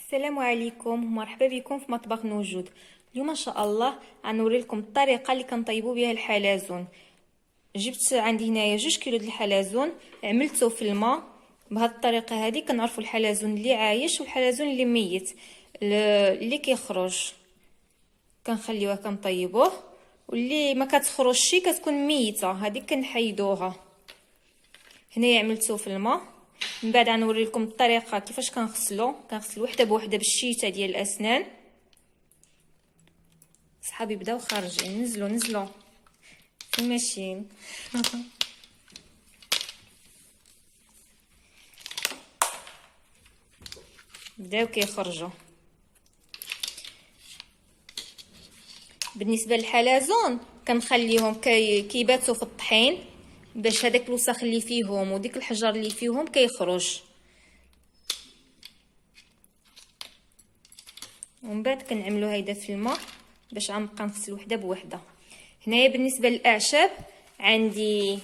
السلام عليكم، مرحبا بكم في مطبخ نوجود. اليوم ان شاء الله غنوري لكم الطريقه اللي كنطيبوا بها الحلزون. جبت عندي هنايا 2 كيلو ديال الحلزون، عملته في الماء. بهذه الطريقه هذه كنعرفوا الحلزون اللي عايش والحلزون اللي ميت. اللي كيخرج كنخليوه كنطيبوه، واللي ما كتخرجش كتكون ميته هذه كنحيدوها. هنايا عملته في الماء. من بعد غنوري لكم الطريقه كيفاش كنغسل وحده بوحده بالشيته ديال الاسنان. صحابي بداو خارجين، نزلوا فين ماشيين؟ بداو كيخرجوا. بالنسبه للحلزون كنخليهم كيباتوا في الطحين باش هذاك الوسخ اللي فيهم وديك الحجر اللي فيهم كيخرج. ومن بعد كنعملوا هيدا في الماء باش غنبقى نغسل وحده بوحده. هنايا بالنسبه للاعشاب عندي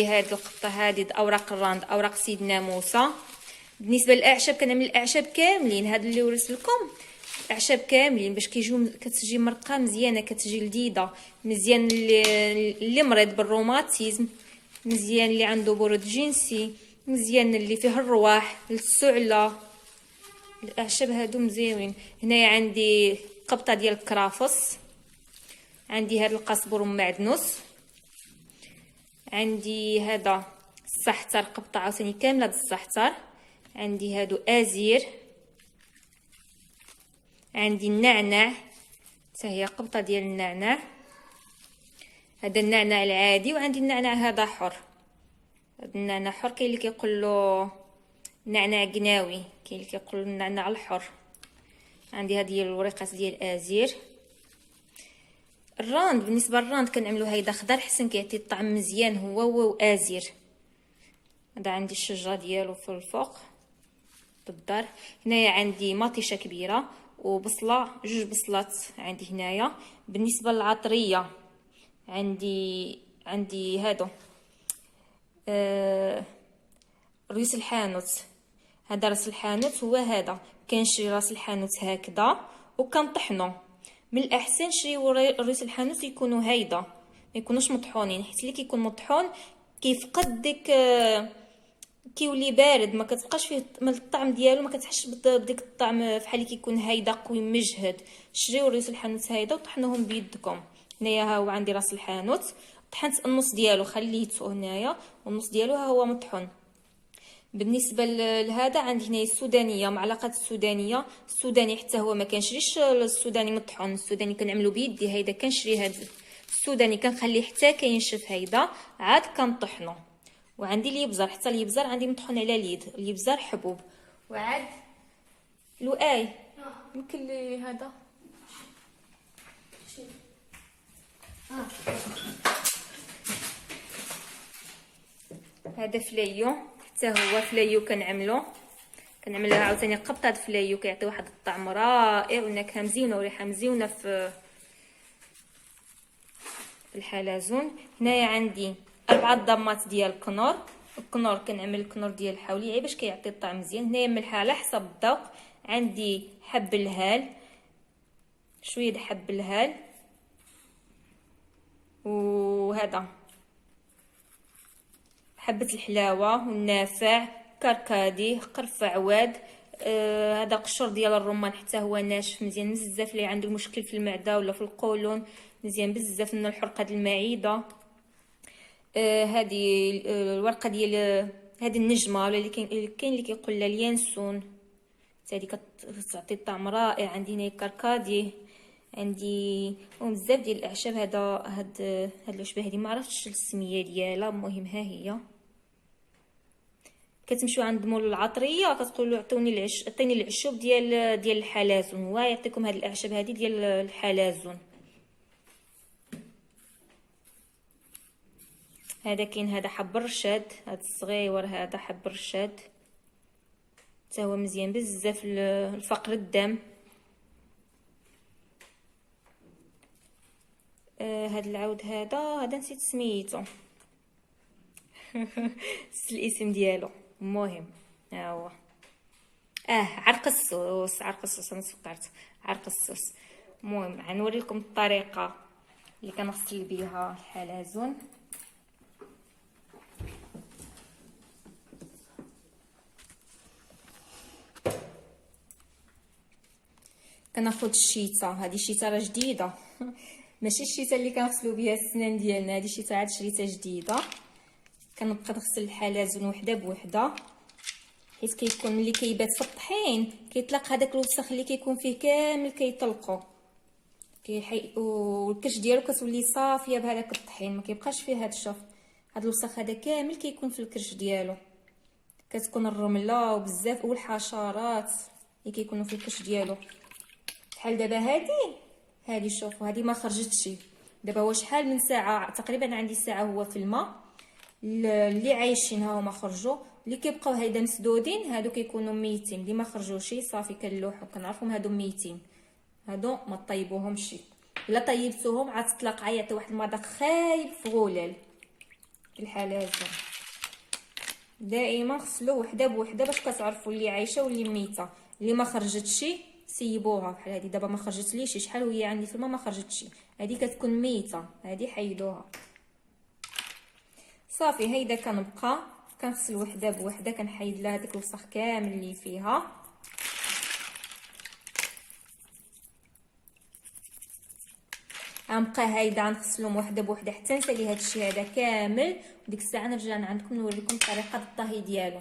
هاد القطه هذه اوراق الراند، اوراق سيدنا موسى. بالنسبه للاعشاب كنعمل الاعشاب كاملين، هاد اللي ورثت لكم اعشاب كاملين باش كتجي مرقه مزيانه، كتجي لذيذه مزيان. اللي مريض بالروماتيزم مزيان، اللي عنده برد جنسي مزيان، اللي فيه الرواح السعله، الاعشاب هادو مزيانين. هنايا عندي قبطه ديال الكرافس، عندي هذا القزبر ومعدنوس، عندي هذا السحتر قبطه عاوتاني كامله بالسحتر، عندي هادو ازير، عندي النعناع حتى هي قبطه ديال النعناع، هذا النعناع العادي، وعندي النعناع هذا حر. هذا النعناع حر، كاين اللي كيقول له نعناع قناوي، كاين اللي كيقول له النعناع الحر. عندي هذه الوريقات ديال ازير. الراند، بالنسبه للراند كنعملو هيدا خضر حسن كيعطي الطعم مزيان، هو وازير. هذا عندي الشجره ديالو في الفوق بالدار. هنايا عندي مطيشه كبيره وبصله، 2 بصلات عندي هنايا. بالنسبه للعطريه عندي هادو ريس الحانوت. هذا راس الحانوت هو هذا، كنشري راس الحانوت هكذا وكنطحنو. من الاحسن نشريو ريس الحانوت يكونوا هيدا، ما يكونوش مطحونين، حيت اللي كيكون مطحون كيفقد ديك كيولي بارد، ما كتبقاش فيه من الطعم ديالو، ما كتحسش بديك الطعم فحال اللي كيكون هيدا قوي مجهد. شريو ريس الحانوت هيدا وطحنوهم بيدكم. هنايا ها هو عندي راس الحانوت، طحنت النص ديالو خليته هنايا، والنص ديالو ها هو مطحون. بالنسبه لهذا عندي هنايا السودانيه، معلقه السوداني حتى هو ما كنشريش السوداني مطحون، السوداني كنعملو بيدي. هيدا كنشري هذا السوداني كنخليه حتى كينشف، هيدا عاد كنطحنو. وعندي اليبزر، حتى اليبزر عندي مطحون على اليد، اليبزر حبوب. وعاد لؤي يمكن لي هذا هذا فلايو، حتى هو فلايو كنعملها عاوتاني قبطه فلايو، كيعطي واحد الطعم رائع ونكهه مزيونه وريحه مزيونه في الحلزون. هنايا عندي 4 ضمات ديال الكنور كنعمل الكنور ديال الحوليعي باش كيعطي الطعم مزيان. هنايا ملحه على حسب الذوق. عندي حب الهال، شويه د حب الهال، وهذا حبة الحلاوة والنافع، كركديه، قرفة عواد. هذا قشر ديال الرمان حتى هو ناشف مزيان بزاف، اللي عنده مشكل في المعده ولا في القولون مزيان بزاف من الحرقه د المعده. هذه الورقه ديال هذه النجمه، ولا اللي كاين اللي كيقول لها اليانسون، هذه كتعطي طعم رائع. عندي هنا كركديه، عندي بزاف ديال الاعشاب. هاد العشبه هذه ما عرفتش السميه ديالها، المهم ها هي. كتمشيو عند مول العطريه كتقولوا عطوني عطيني العشوب ديال الحلزون، هو يعطيكم هاد الاعشاب هذه ديال الحلزون. هذا كاين هذا حب الرشاد، هذا الصغيور، هذا حب الرشاد حتى هو مزيان بزاف لفقر الدم. هاد العود هذا نسيت سميتو الاسم ديالو، المهم ها هو عرق السوس، عرق السوس انا فكرت عرق السوس. المهم غنوري لكم الطريقه اللي كنغسل بها الحلزون. كناخذ الشيته، هذه الشيته راه جديده ماشي الشيته اللي كنغسلوا بها السنان ديالنا، هذه الشيته عاد شريتها جديده. كنبقى نغسل الحلزون وحده بوحده، حيت كيكون ملي كيبات في الطحين كيطلق هذاك الوسخ اللي كيكون فيه كامل كيطلقوا والكرش ديالو كتولي صافيه بهذاك الطحين، ما كيبقاش فيه هذا الشوف، هذا الوسخ هذا كامل كيكون في الكرش ديالو. كتكون الرمله وبزاف والحشرات اللي كيكونوا في الكرش ديالو. بحال دابا هذه شوفوا، هذه ما خرجتش دابا، هو شحال من ساعه تقريبا، عندي ساعه هو في الماء. اللي عايشين ها هما خرجوا، اللي كيبقاو هيدا مسدودين هادو كيكونوا ميتين، اللي ما خرجوش صافي كنلوحو كنعرفهم هادو ميتين، هادو ما طيبوهمش. الا طيبتوهم عاد تطلق عيط واحد المذاق خايب في غلال. في الحلزون دائما غسلوه وحده بوحده باش كتعرفوا اللي عايشه واللي ميته. اللي ما خرجتش سيبوها، بحال هذه دابا ما خرجتليش، شحال وهي عندي في الماء ما خرجتش، هذه كتكون ميته، هذه حيدوها صافي. هيدا كنبقى كنغسل وحده بوحده، كنحيد لها هذاك الوسخ كامل اللي فيها. غنبقى هيدا نغسلهم وحده بوحده حتى نسالي هذا الشيء هذا كامل، وديك الساعه نرجع عندكم نوريكم طريقه الطهي ديالو.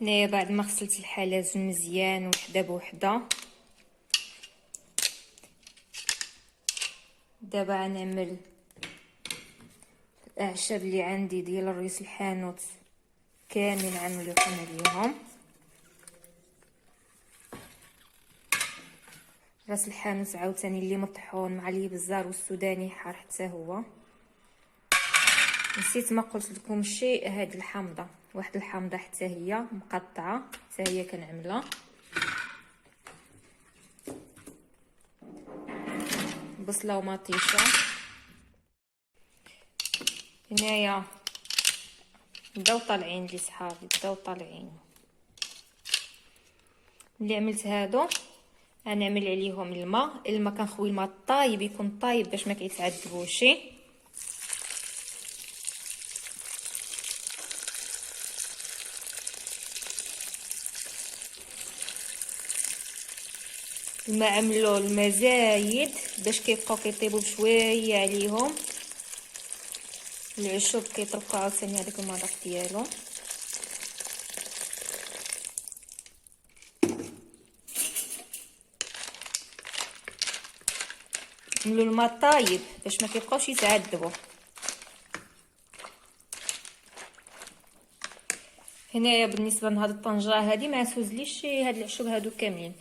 هنايا بعد ما غسلت الحلزون مزيان وحده بوحده، دابا غنعمل الاعشاب اللي عندي ديال الريس الحانوت كاملين غنولي لكم عليهم. راس الحانوت عاوتاني اللي مطحون مع الابزار والسوداني حار حتى هو. نسيت ما قلت لكم شيء، هاد الحامضه، واحد الحامضه حتى هي مقطعه حتى هي كنعملها. بصله ومطيشه. هنايا بداو طالعين لي صحابي، بداو طالعين. اللي عملت هادو غنعمل عليهم الماء كنخوي الماء طايب، يكون طايب باش ما كيتعذبوش. الماء عملوه الماء زايد باش كيبقاو كيطيبوا بشويه عليهم. العشوب كيطرقوا عاوتاني هذاك المذاق ديالو. عملوا الماء طايب باش ما كيبقاوش يتعذبوا. هنايا بالنسبه لهاد الطنجره هادي ما تهزليش هاد العشوب هادو كاملين،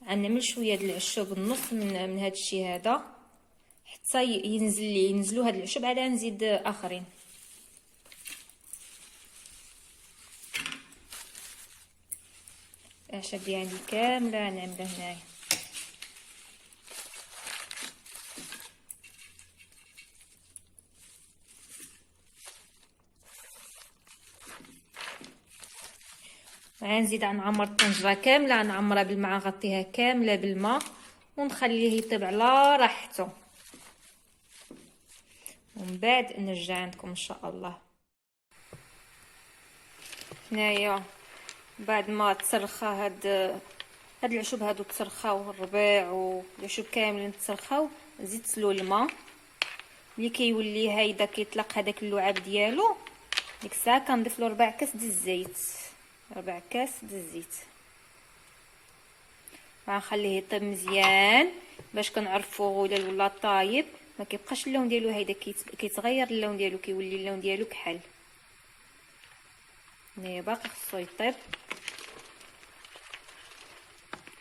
غنعمل شويه د العشوب النص من هاد الشيء هذا حتى ينزلوا هاد العشوب، عاد نزيد اخرين. الاعشاب ديالي عندي كامله نعملها هنايا. غنزيد نعمر الطنجره كامله، نعمرها بالماء، نغطيها كامله بالماء ونخليه يطيب على راحته، ومن بعد نرجع عندكم ان شاء الله. هنايا بعد ما تسرخى هاد العشوب هادو تسرخاو، الربيع والعشوب كاملين تسرخاو، زيد تسلو الماء. ملي كيولي هيدا كيطلق هذاك اللعاب ديالو، ديك الساعه كنضيف له 4 كاس ديال الزيت، 4 كاس ديال الزيت. غنخليه يطيب مزيان باش كنعرفوا الا ولا طايب، ما كيبقاش اللون ديالو هيدا كيتغير اللون ديالو، كيولي اللون ديالو كحل. هنايا باقي خصو يطيب.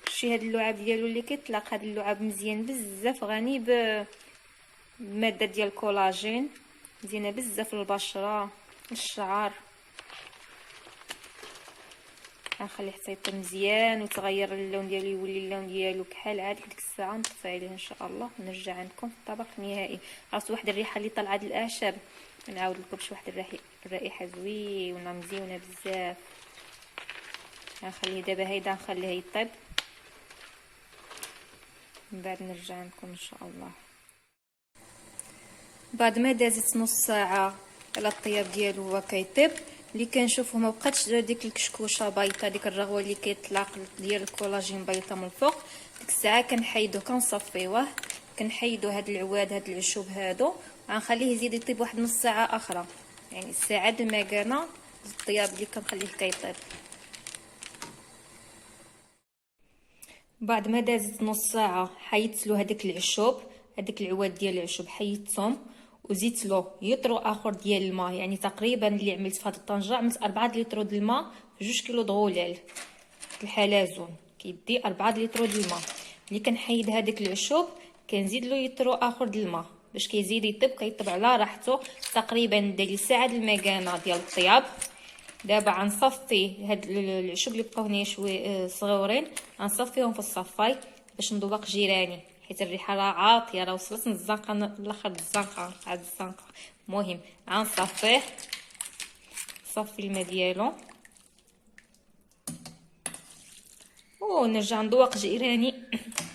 شي هاد اللعاب ديالو اللي كيطلق، هاد اللعاب مزيان بزاف، غني بماده ديال الكولاجين، مزيانه بزاف للبشره للشعر. غنخليه حتى يطيب مزيان وتغير اللون ديالو، يولي اللون ديالو كحل عاد. ديك الساعه نطفي عليه ان شاء الله ونرجع عندكم في الطبق النهائي. راه واحد الريحه اللي طالعه د الاعشاب، نعاود لكم شي واحد الرائحه زوينه مزيونه بزاف. غنخليه دابا هيدا نخليه يطيب، من بعد نرجع لكم ان شاء الله. بعد ما دازت نص ساعه على الطياب ديالو هو كيطيب، اللي كنشوفه ما بقاتش ديك الكشكوشه بايطه، ديك الرغوه اللي كيطلق ديال الكولاجين بايطه من الفوق. ديك الساعه كنحيدو كنصفيوه، كنحيدو هاد العواد هاد العشوب هادو، غنخليه يزيد يطيب واحد نص ساعه اخرى، يعني الساعه المكانه الطياب اللي كنخليه كيطيب. بعد ما دازت نص ساعه حيدت له هذيك العشوب، هذيك العواد ديال العشوب حيدتهم، وزيت له لتر اخر ديال الماء. يعني تقريبا اللي عملت في هذه الطنجره عملت 4 لتر ديال الماء في 2 كيلو دغولال. الحلزون كيدي 4 لتر ديال الماء. اللي كنحيد هذيك العشوب كنزيد له لتر اخر ديال الماء باش كيزيد يطيب، كيطيب على راحته. تقريبا ديال ساعه المكانه ديال الطياب. دابا غنصفي هاد العشوب اللي بقاو هنايا شويه صغيورين، غنصفيهم في الصفاي باش نذوق جيراني، حيت الريحه راه عاطيه، راه وصلت الزنقه لاخر الزنقه عاد الزنقه. المهم غنصفيه، صفي الماء ديالو ونرجع نذوق جيراني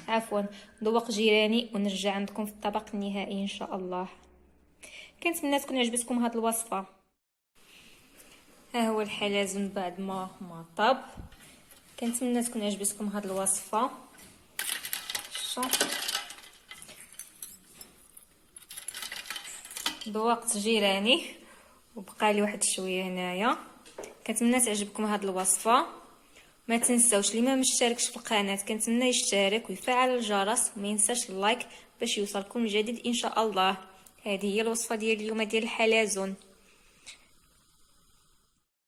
عفوا نذوق جيراني ونرجع عندكم في الطبق النهائي ان شاء الله. كنتمنى تكون عجبتكم هاد الوصفه. ها هو الحلزون بعد ما طاب. كنتمنى تكون عجبتكم هاد الوصفه. ذوقت جيراني وبقى لي واحد شويه هنايا. كنتمنى تعجبكم هاد الوصفه. ما تنساوش اللي ما مشتركش في القناه كنتمنى يشترك ويفعل الجرس وما ينساش اللايك باش يوصلكم الجديد ان شاء الله. هذه هي الوصفه ديال اليوم ديال الحلزون.